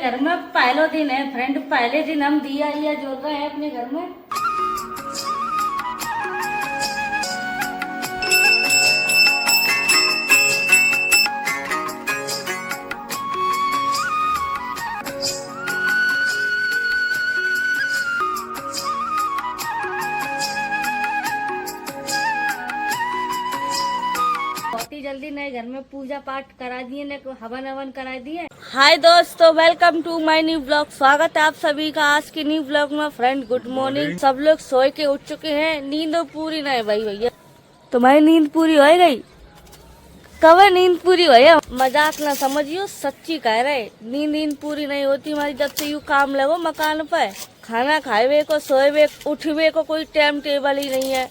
घर में पहला दिन है फ्रेंड, पहले दिन हम दिया जोड़ रहे हैं अपने घर में। जल्दी नए घर में पूजा पाठ करा दिए, ने हवन हवन करा दिए। हाय दोस्तों, welcome to my new blog. स्वागत है आप सभी का आज के न्यू ब्लॉग में। Friend good morning. सब लोग सोए के उठ चुके हैं, नींद पूरी नहीं भाई भैया। तुम्हारी नींद पूरी हो गई? कब नींद पूरी हो? मजाक ना समझियो, सच्ची कह रहे। नींद पूरी नहीं होती हमारी जब से यू काम लगो मकान पे। खाना खाए को सोए उठवे को कोई टाइम टेबल ही नहीं है।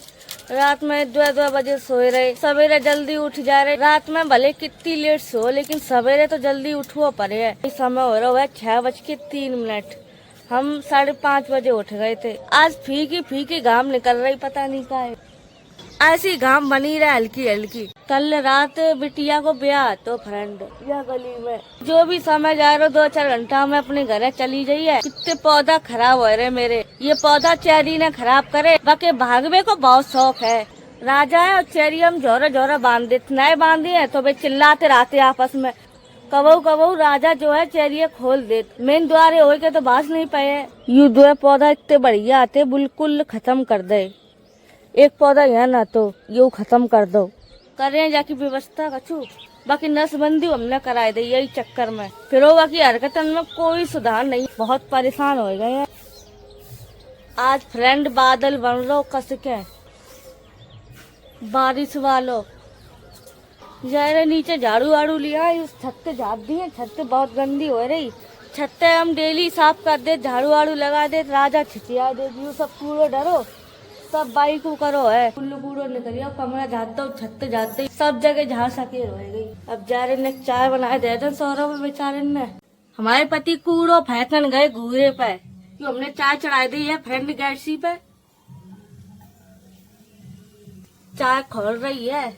रात में 2 बजे सोए रहे, सवेरे जल्दी उठ जा रहे। रात में भले कितनी लेट सो, लेकिन सवेरे तो जल्दी उठो पड़े है। समय हो रहा है 6:03। हम 5:30 बजे उठ गए थे। आज फीकी घाम निकल रही, पता नहीं क्या है। ऐसी घाम बनी रहे हल्की हल्की। कल रात बिटिया को ब्याह तो फ्रेंड यह गली में जो भी समय जा रहा 2-4 घंटा में अपने घर चली गई है। कितने पौधा खराब हो रहे मेरे। ये पौधा चेरी ने खराब करे, बाकी भागवे को बहुत शौक है। राजा है और चेरी हम झोरा बांध देते, नए बांधे है तो वे चिल्लाते रहते आपस में। कबू राजा जो है चेरिया खोल दे, मेन द्वारे हो के तो बास नहीं पाए। यू 2 पौधा इतने बढ़िया आते, बिल्कुल खत्म कर दे। एक पौधा यहाँ ना तो यू खत्म कर दो। कर रहे हैं जाकी व्यवस्था कछु, बाकी नसबंदी हमने कराए दे यही चक्कर में। फिर होगा की हरकतन में कोई सुधार नहीं, बहुत परेशान हो गए हैं। आज फ्रेंड बादल बन लो कस के, बारिश वालो जा नीचे झाड़ू वाड़ू लिया, उस छत पे झाड़ दिए। छत बहुत गंदी हो रही, छत हम डेली साफ कर दे, झाड़ू वाड़ू लगा दे। राजा छिचिया दे, सब कूड़ो डरो सब बाई को करो है। कुल्लू कूड़ो निकलियो, कमरा झाड़ता छत जाते सब जगह झाड़ सके रह गई। अब जा रहे ने चाय बनाए दे दे सौरभ बेचारे ने। हमारे पति कूड़ो फेंकन गए घूरे पे, क्यों हमने चाय चढ़ाई दी है फ्रेंड गैसी पे। चाय खोल रही है,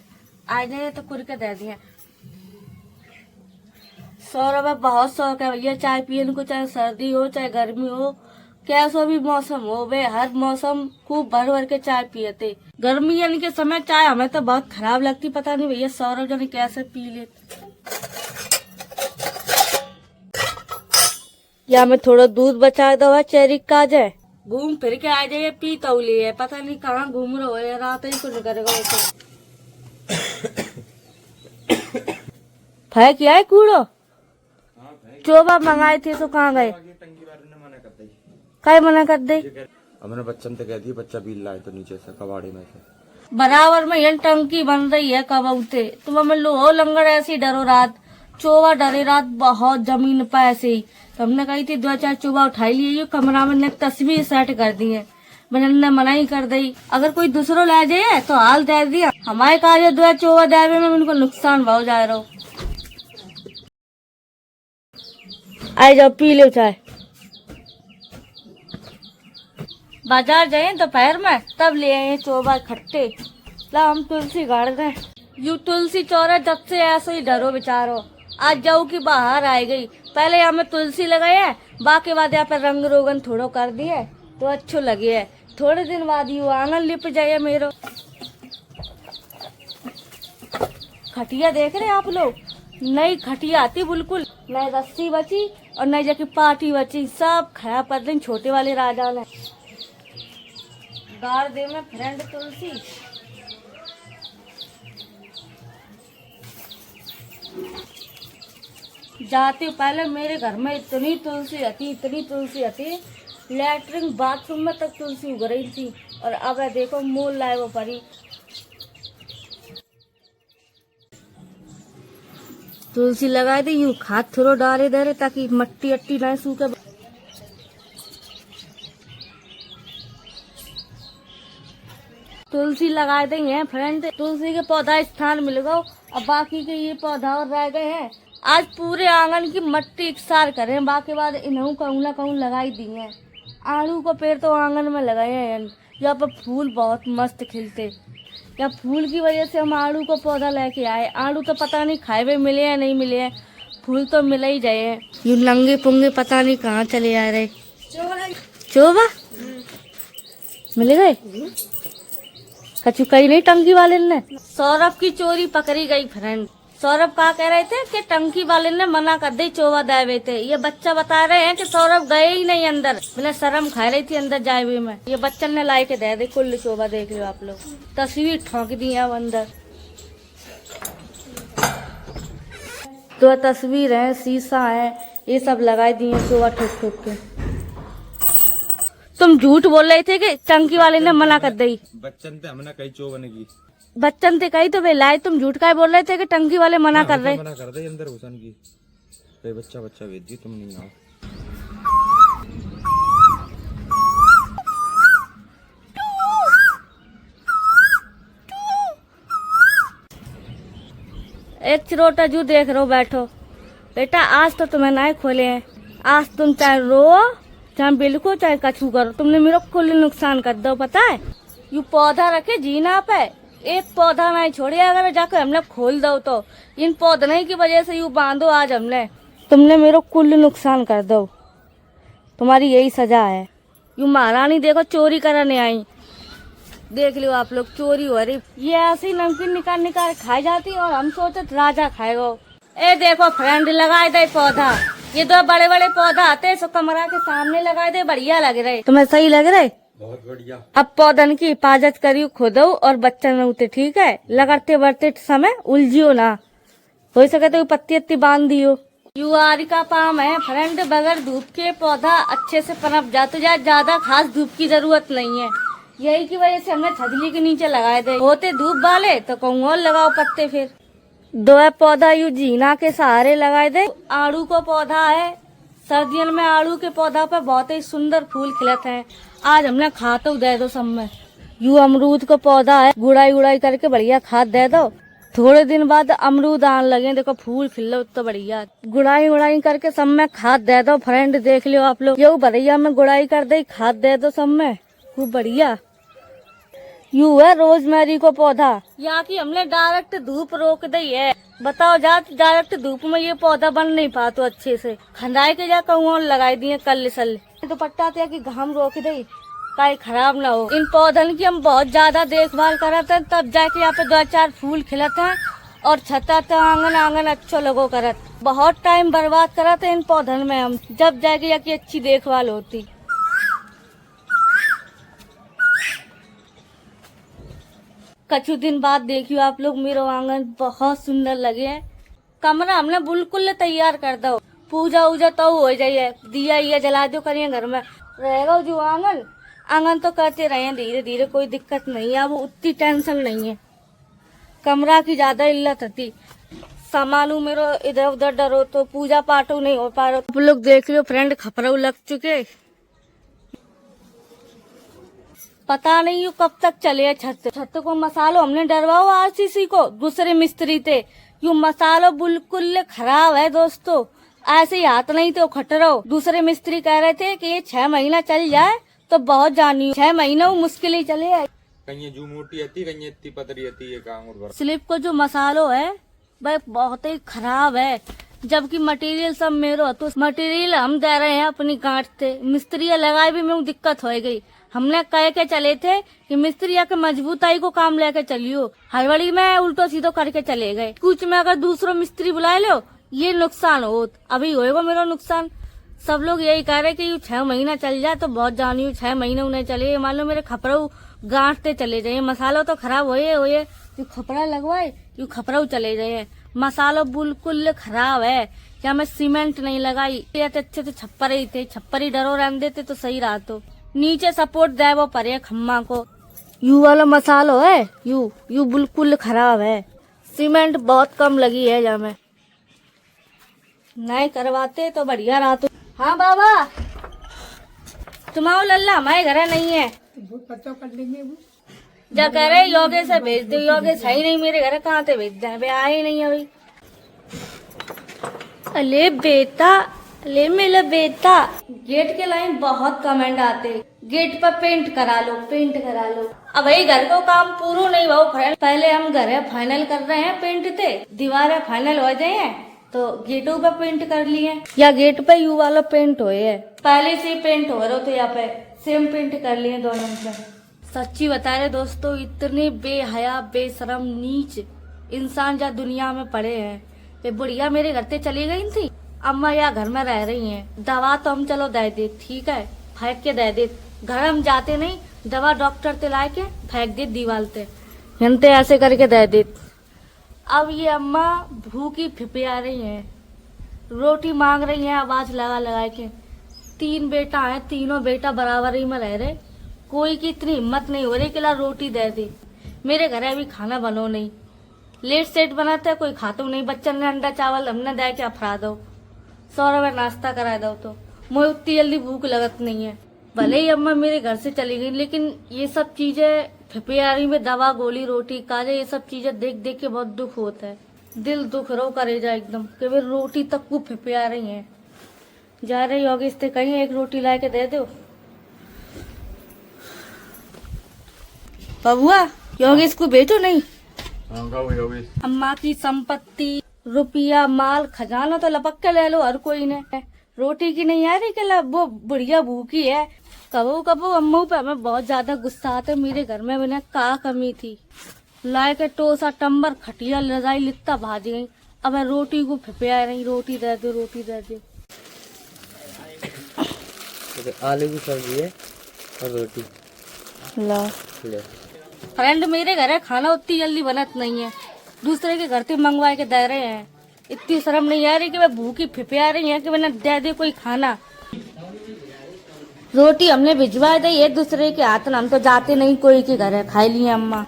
आ जाए तो कुर के दे दिए। सौरभ बहुत शौक है भैया चाय पियन को, चाहे सर्दी हो चाहे गर्मी हो, कैसा भी मौसम हो वे हर मौसम खूब भर के चाय पियते। गर्मी यानी के समय चाय हमें तो बहुत खराब लगती, पता नहीं भैया सौरभ जाने कैसे पी लेते। या मैं थोड़ा दूध बचा दो चेरी का जाए, घूम फिर के आ जाए पी तो लिए, पता नहीं कहाँ घूम रहे हो, रात ही कुछ करेगा। फेंक आए कूड़ो, चोबा मंगाए थे तो कहाँ गए? काय मना कर दे? हमने बच्चन तो कह दिया बच्चा बील लाए तो नीचे से कबाड़े में से बराबर में यह टंकी बन रही है कबूते। तुम हमें लो लंगर ऐसी डरो रात, चोवा डरे रात बहुत जमीन पर ऐसे ही। तो हमने कही थी 2-4 चोबा उठाई लिए, कमरा में ने तस्वीर सेट कर दी है। मैंने मना ही कर दी, अगर कोई दूसरो ले जाए तो हाल दे दिया। हमारे कार्य 2 चोवा देवे में उनको नुकसान भाव जा रहा। आए जाओ पी लो चाय। बाजार जाए दोपहर में तब ले आए चोबा खट्टे। ला हम तुलसी गाड़ गए, यू तुलसी चौरा जब से ऐसे ही डरो बेचारो। आज जाऊ की बाहर आ गई, पहले यहाँ में तुलसी लगाए है, बाकी बाद यहाँ पे रंग रोगन थोड़ो कर दिए तो अच्छो लगे है। थोड़े दिन बाद यू आंगन लिप जाए मेरो। खटिया देख रहे आप लोग, नई खटिया आती बिल्कुल, नई रस्सी बची और नई जाके पार्टी बची, सब खराब कर दी छोटे वाले राजा ने। गाड़ दे में फ्रेंड तुलसी। जाती पहले मेरे घर में इतनी तुलसी आती, लैट्रिन बाथरूम में तक तुलसी उग रही थी। और अब देखो मोल लाए वो परी। तुलसी लगा दी, यूं खाद थोड़ा डाले दे रहे ताकि मट्टी अट्टी ना सूखे। तुलसी लगाए दी है फ्रेंड, तुलसी के पौधा स्थान मिल गो। अब बाकी के ये पौधा और रह गए हैं। आज पूरे आंगन की मट्टी इकसार करें, बाकी बाद इन्हों कहूँ लगाई दी है। आड़ू को पेड़ तो आंगन में लगाए हैं, यहाँ पर फूल बहुत मस्त खिलते। या फूल की वजह से हम आड़ू को पौधा लेके आए। आड़ू तो पता नहीं खाए हुए मिले या नहीं मिले हैं। फूल तो मिल ही जाए हैं। यूं नंगे पुंगे पता नहीं कहाँ चले आ रहे। चोबा मिल गए? कछु कही नहीं टंकी वाले ने। सौरभ की चोरी पकड़ी गई फ्रेंड। सौरभ कहा कह रहे थे कि टंकी वाले ने मना कर दी चोवा दावे थे। ये बच्चा बता रहे हैं कि सौरभ गए ही नहीं अंदर, मैंने शर्म खा रही थी अंदर जाए हुए में। ये बच्चन ने लाई के दे दी कुल चोवा, देख लो आप लोग, तस्वीर ठोक दी है अब अंदर। तो तस्वीर है, शीशा है, ये सब लगाई दी है चोवा ठोक ठोक के। तुम झूठ बोल रहे थे कि टंकी वाले ने मना कर दी। बच्चन थे हमने कई चो बने की। बच्चन थे कही तो वे लाए, तुम झूठ का बोल रहे थे कि टंकी वाले मना कर रहे। मना कर दे अंदर घुसन की। कई बच्चा भेज दी, तुम नहीं आओ। एक चिरोटा जू देख रहे हो, बैठो बेटा। आज तो तुम्हें नहीं खोले हैं। आज तुम चाहे रो चाहे बिल्कुल चाहे कछू करो, तुमने मेरे को कुल नुकसान कर दो, पता है। यू पौधा रखे जीना पे, एक पौधा नहीं छोड़े। अगर जाकर हमने खोल दो तो इन पौधे की वजह से यू बांधो आज हमने, तुमने मेरे कुल नुकसान कर दो। तुम्हारी यही सजा है। यू महारानी देखो चोरी करने आई, देख लो आप लोग, चोरी हो रही। ये ऐसी नमकीन निकाल निकाल खाई जाती और हम सोचे राजा खाएगा। ए देखो फ्रेंड, लगाए दे पौधा। ये दो बड़े बड़े पौधा आते सो कमरा के सामने लगाए दे, बढ़िया लग रहे। तुम्हें सही लग रहे? बहुत बढ़िया। अब पौधन की हिफाजत करियो खुद और बच्चन उते, ठीक है। लगाते बढ़ते समय उलझियो ना, हो सके तो पत्ती अत्ती बांध दियो। युआरी का पाम है फ्रेंड, बगैर धूप के पौधा अच्छे से पनप जाते जाए, ज्यादा खास धूप की जरूरत नहीं है। यही की वजह से हमने छजली के नीचे लगाए थे। होते धूप वाले तो कहूँ और लगाओ पत्ते। फिर दो पौधा यू जीना के सहारे लगाए दे। आड़ू को पौधा है, सर्दियों में आड़ू के पौधा पे बहुत ही सुंदर फूल खिलते हैं। आज हमने खाद तो दे दो सब में। यू अमरूद को पौधा है, गुड़ाई उड़ाई करके बढ़िया खाद दे दो। थोड़े दिन बाद अमरूद आने लगे, देखो फूल खिल लो तो बढ़िया। गुड़ाई उड़ाई करके सब में खाद दे दो फ्रेंड, देख लो आप लोग। यू बढ़िया में गुड़ाई कर दे, खाद दे दो सब में, खूब बढ़िया। यू है रोजमेरी को पौधा, यहाँ की हमने डायरेक्ट धूप रोक दी है। बताओ जा, डायरेक्ट धूप में ये पौधा बन नहीं पातो अच्छे से। खंडाई के जा कहूँ लगाई दिए कल सल्ले। दुपट्टा तो कि घाम रोक दे, काई खराब ना हो। इन पौधन की हम बहुत ज्यादा देखभाल करते हैं, तब जाके यहाँ पे 2-4 फूल खिलते हैं और छता तो आंगन आंगन अच्छो लगो करत। बहुत टाइम बर्बाद करते इन पौधन में हम, जब जाके यहाँ की अच्छी देखभाल होती। कछु दिन बाद देखियो आप लोग, मेरा आंगन बहुत सुंदर लगे है। कमरा हमने बिल्कुल तैयार कर दो, पूजा उजा तो हो जाइए, दिया ये जला दो करिए घर में रहेगा। जो आंगन आंगन तो करते रहे धीरे धीरे, कोई दिक्कत नहीं है। अब उतनी टेंशन नहीं है, कमरा की ज्यादा इल्लत थी। सामानू मेरो इधर उधर डरो तो पूजा पाठो नहीं हो पा रहा। आप लोग देख लो फ्रेंड, खपराऊ लग चुके, पता नहीं यू कब तक चले। छत को मसालो हमने डरवाओ आरसीसी को, दूसरे मिस्त्री थे। यू मसालो बिल्कुल खराब है दोस्तों, ऐसे ही हाथ नहीं तो खट रहो। दूसरे मिस्त्री कह रहे थे कि ये 6 महीना चल जाए तो बहुत जानी, 6 महीना मुश्किल ही चले। कहीं जू मोटी आती, कहीं इतनी पतली आती है। काम स्लिप को जो मसालो है भाई बहुत ही खराब है, जबकि मटेरियल सब मेरो, तो मटेरियल हम दे रहे हैं अपनी गांठ से। मिस्त्री लगाए भी में दिक्कत हो गई। हमने कह के चले थे कि मिस्त्री आके मजबूताई को काम लेके चलियो, हड़बड़ी में उल्टो सीधो करके चले गए। कुछ में अगर दूसरो मिस्त्री बुला लो ये नुकसान हो, अभी होएगा मेरा नुकसान। सब लोग यही कह रहे कि 6 महीना चल जाए तो बहुत जानी। 6 महीने उन्हें चले, मान लो मेरे खपराऊ गांठते चले जाए। मसालो तो खराब होए यू खपरा लगवाए, यू खपराऊ चले जाए। मसालो बिल्कुल खराब है, क्या मैं सीमेंट नहीं लगाई, अच्छे से छप्पर ही थे, छप्पर ही डरो रहने देते तो सही रहा। तो नीचे सपोर्ट दे वो परे खम्मा को। यू वाला मसालो है, यू बिल्कुल खराब है। सीमेंट बहुत कम लगी है जहाँ में, नहीं करवाते तो बढ़िया रहा। तो हाँ बाबा, तुम्हारा लल्ला हमारे घर नहीं है, जा कह रहे योगे से भेज दो। योगे सही नहीं, मेरे घर कहाँ से भेज दे, वे आए नहीं अभी। अले बेटा, ले मेरा बेटा, गेट के लाइन बहुत कमेंट आते, गेट पर पेंट करा लो, पेंट करा लो। अब भाई घर को काम पूरा नहीं हुआ फ्रेंड, पहले हम घर फाइनल कर रहे हैं, पेंट थे दीवारें फाइनल हो जाए तो गेटों पे पेंट कर लिए या गेट पे यू वाला पेंट हुए है? पहले से पेंट हो रहे थे, यहाँ पे सेम पेंट कर लिए दोनों में। सच्ची बता रहे दोस्तों, इतने बेहया बेशरम नीच इंसान जा दुनिया में पड़े हैं। वे बुढ़िया मेरे घर से चली गई थी, अम्मा यहाँ घर में रह रही हैं। दवा तो हम चलो दे दे, ठीक है, फेंक के दे दे, घर हम जाते नहीं, दवा डॉक्टर ते ला के फेंक दे दीवार ते, घंटे ऐसे करके दे दे। अब ये अम्मा भूखी फिपिया रही हैं, रोटी मांग रही हैं आवाज लगा लगा के। 3 बेटा है, तीनों बेटा बराबरी में रह रहे, कोई की इतनी हिम्मत नहीं हो रही कि ला रोटी दे दे। मेरे घर अभी खाना बनो नहीं, लेट सेट बनाता है, कोई खातो नहीं। बच्चन ने अंडा चावल हमने दे के अफरा दो, 100 रुपये नाश्ता करा दो, तो मुझे उतनी जल्दी भूख लगत नहीं है। भले ही अम्मा मेरे घर से चली गई, लेकिन ये सब चीजें फिपियारी में दवा गोली रोटी काजे ये सब चीजें देख देख के बहुत दुख होता है। दिल दुख रो करेजा एकदम कि वे रोटी तक को फिपिया रही हैं। जा रही होगी इससे कहीं एक रोटी ला के दे दो। बबुआ योगेश को बेचो नहीं। अम्मा की संपत्ति रुपया माल खजाना तो लपक के ले लो हर कोई ने, रोटी की नहीं आ रही कि वो बुढ़िया भूखी है। कबो कबो अम्मू पे हमें बहुत ज्यादा गुस्सा आता है। मेरे घर में मैंने का कमी थी, लाए के टोसा टम्बर खटिया रजाई लिखता भाज गई। अब रोटी को फिपिया रही, रोटी दे दो रोटी दे दो। आलू की सब्जी है और रोटी ला ले। फ्रेंड मेरे घर है, खाना उतनी जल्दी बनत नहीं है, दूसरे के घर से मंगवा के दे रहे हैं। इतनी शर्म नहीं आ रही कि मैं भूखी फिपिया रही है कि मैंने दे दे कोई खाना। रोटी हमने भिजवा दी एक दूसरे के हाथ, हम तो जाते नहीं कोई के घर है, खाई लिए अम्मा।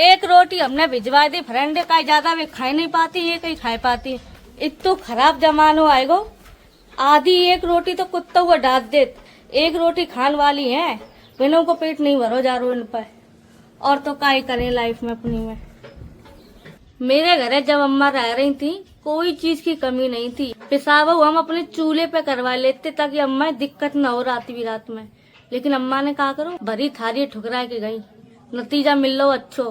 एक रोटी हमने भिजवा दी फ्रेंड का, ज्यादा वे खाई नहीं पाती, ये कहीं खाई पाती। इतना खराब जमानो आएगो, आधी एक रोटी तो कुत्ता हुआ डाल दे। एक रोटी खान वाली है, बिनों को पेट नहीं भरो जा रो इन पर, और तो का ही करें लाइफ में अपनी में। मेरे घर जब अम्मा रह रही थी कोई चीज की कमी नहीं थी। पेशाब हम अपने चूल्हे पे करवा लेते ताकि अम्मा दिक्कत न हो रात भी रात में, लेकिन अम्मा ने कहा करो भरी थारी ठुकरा के गई, नतीजा मिल लो अच्छो।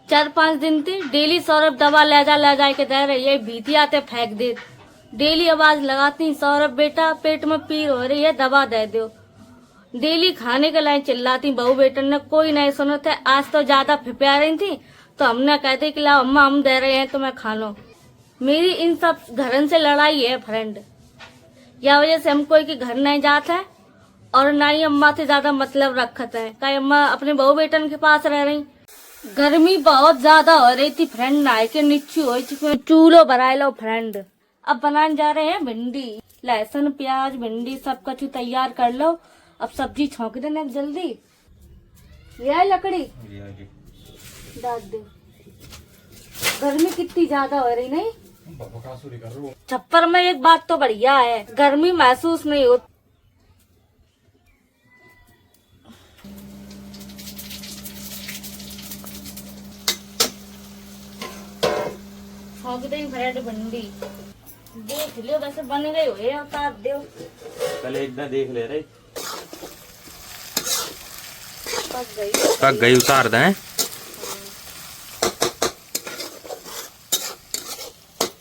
4-5 दिन थी डेली सौरभ दवा ले जा के दे रही है, भीती आते फेंक दे। डेली आवाज लगाती सौरभ बेटा पेट में पीर हो रही है दवा दे दो। डेली खाने के लाइन चिल्लाती, बहू बेटन ने कोई नहीं सुना था। आज तो ज्यादा फिपिया रही थी तो हमने कहते कि लाओ अम्मा हम दे रहे हैं तुम्हें खा लो। मेरी इन सब घरन से लड़ाई है फ्रेंड, या वजह से हम कोई के घर नहीं जाते हैं और ना ही अम्मा से ज्यादा मतलब रखते हैं। कई अम्मा अपने बहू बेटन के पास रह रही। गर्मी बहुत ज्यादा हो रही थी फ्रेंड, नहाए के नीचे हो चुके, चूल्हो बनाए लो फ्रेंड। अब बनाने जा रहे हैं भिंडी, लहसुन प्याज भिंडी सब कुछ तैयार कर लो। अब सब्जी छौंक देना जल्दी। ये है लकड़ी डाल दे, गर्मी कितनी ज्यादा हो रही नहीं। छप्पर में एक बात तो बढ़िया है, गर्मी महसूस नहीं होती। छौंक दे ब्रेड भिंडी, देख लियो वैसे बन गई हो, उतार दो। पहले एक ना देख ले रहे, पक गई उतार दें।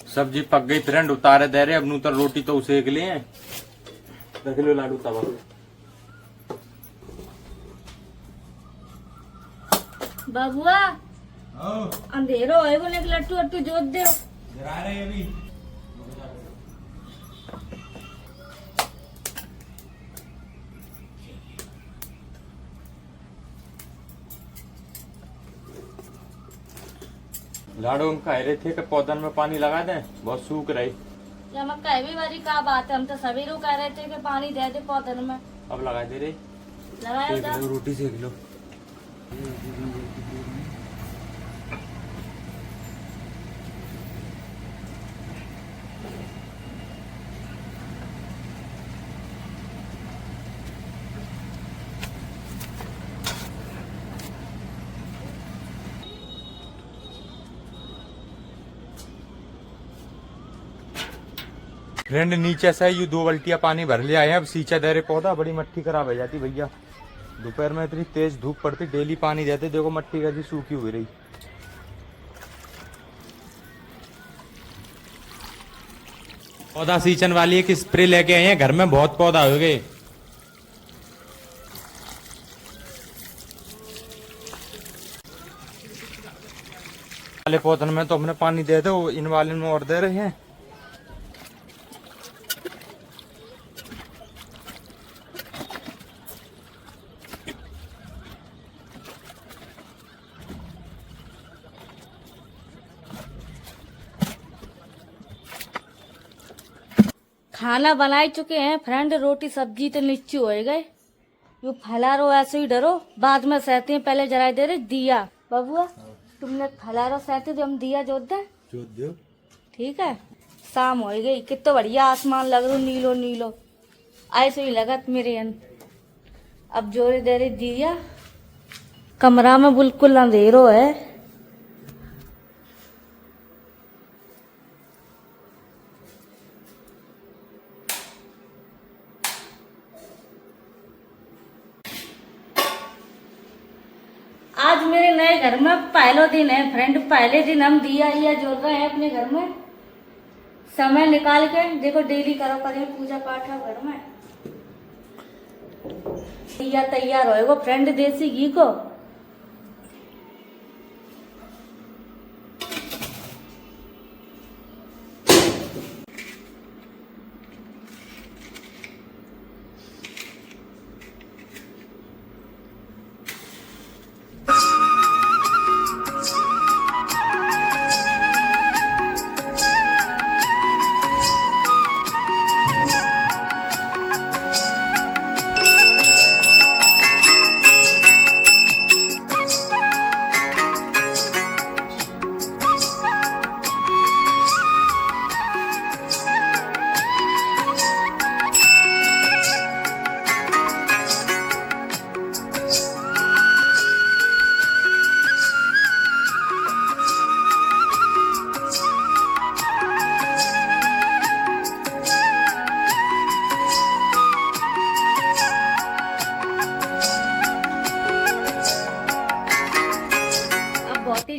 सब्जी पक गई फ्रेंड, उतारे दे रहे। अब नूतर रोटी तो उसे के लिए रख लो लाडू तवा। बाबुआ अंधेरो है वो, लट्टू अट्टू जोत दे। अभी लाडू हम कह रहे थे कि पौधन में पानी लगा दें, बहुत सूख रही। या मैं कहवी वाली का बात है, हम तो सवेरे कह रहे थे कि पानी दे दे पौधन में। अब लगा दे रहे, लगाया लो रोटी सेक लो। फ्रेंड नीचे से यू 2 बाल्टियां पानी भर ले आए हैं। अब सींचा दे रहे पौधा, बड़ी मट्टी खराब हो जाती भैया। दोपहर में इतनी तेज धूप पड़ती, डेली पानी देते, देखो मट्टी कैसी सूखी हुई रही। पौधा सींचन वाली एक स्प्रे लेके आए हैं, घर में बहुत पौधा हो गए। वाले पौधन में तो हमने पानी दे दो, इन वाले में और दे रहे हैं। खाना बनाई चुके हैं फ्रेंड, रोटी सब्जी तो नीचे हो गए। यू फैला रो ऐसे ही डरो, बाद में सहते हैं, पहले जरा दे रहे दिया। बबुआ तुमने फैला रो सहते तो हम दिया जोत दे, ठीक है। शाम हो गई, कितना बढ़िया आसमान लग रहा, नीलो नीलो ऐसे ही लगत मेरे अब जोरे दे रहे दिया। कमरा में बिल्कुल अंधेरो है। आज मेरे नए घर में पहला दिन है फ्रेंड, पहले दिन हम दिया जोड़ रहे हैं अपने घर में। समय निकाल के देखो, डेली करो करें पूजा पाठ है घर में। दिया तैयार होएगा फ्रेंड देसी घी को।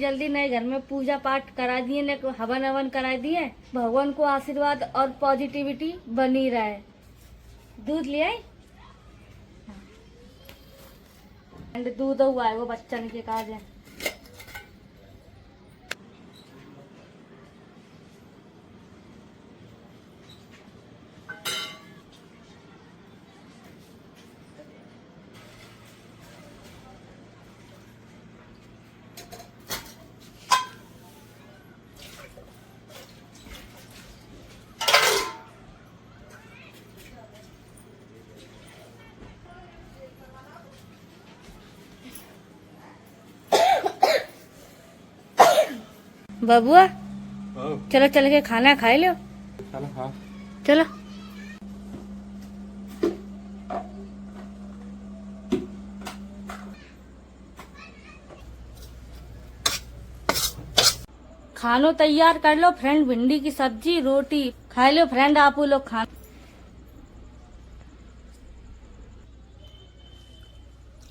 जल्दी नए घर में पूजा पाठ करा दिए, ने हवन हवन करा दिए। भगवान को आशीर्वाद और पॉजिटिविटी बनी रहे। दूध ले आई, दूध हुआ है वो बच्चन के काज है। बबुआ चलो चल के खाना खाए लो, चलो। खानो तैयार कर लो फ्रेंड, भिंडी की सब्जी रोटी खाए लो फ्रेंड, आप लोग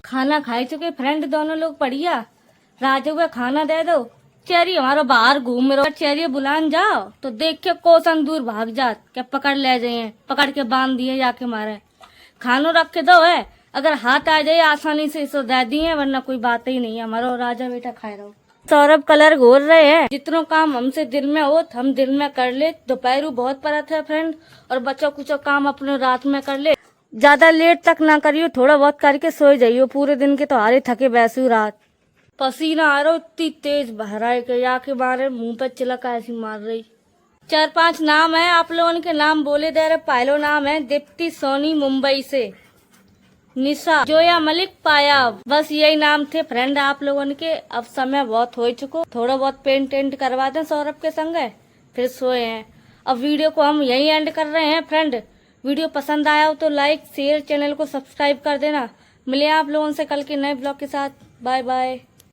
खाना खाए चुके फ्रेंड दोनों लोग। बढ़िया राजू को खाना दे दो। चेरी हमारा बाहर घूम रहा, चेरी बुलान जाओ तो देख के कोसन दूर भाग जात, क्या पकड़ ले जाए, पकड़ के बांध दिए जाके मारे। खानो रख के दो है, अगर हाथ आ जाए आसानी से इसे दे दिए, वरना कोई बात ही नहीं है। हमारा राजा बेटा खाए रहो। सौरभ कलर घोर रहे हैं। जितनो काम हमसे दिन में हो हम दिन में कर ले। दोपहर बहुत परत है फ्रेंड, और बच्चों कुछ काम अपने रात में कर ले। ज्यादा लेट तक ना करियो, थोड़ा बहुत करके सो जाइयो। पूरे दिन के तो हारे थके बैसू, रात पसीना आ रहा, इतनी तेज बहराए के जाके मारे मुंह पे चिलक ऐसी मार रही। 4-5 नाम है, आप लोगों के नाम बोले दे रहे। पहलो नाम है दीप्ति सोनी मुंबई से, निशा जोया मलिक पाया, बस यही नाम थे फ्रेंड आप लोगों के। अब समय बहुत हो चुको, थोड़ा बहुत पेंट टेंट करवा दें सौरभ के संग, फिर सोए हैं। अब वीडियो को हम यही एंड कर रहे हैं फ्रेंड। वीडियो पसंद आया हो तो लाइक शेयर, चैनल को सब्सक्राइब कर देना। मिले आप लोगों से कल के नए ब्लॉग के साथ। Bye bye.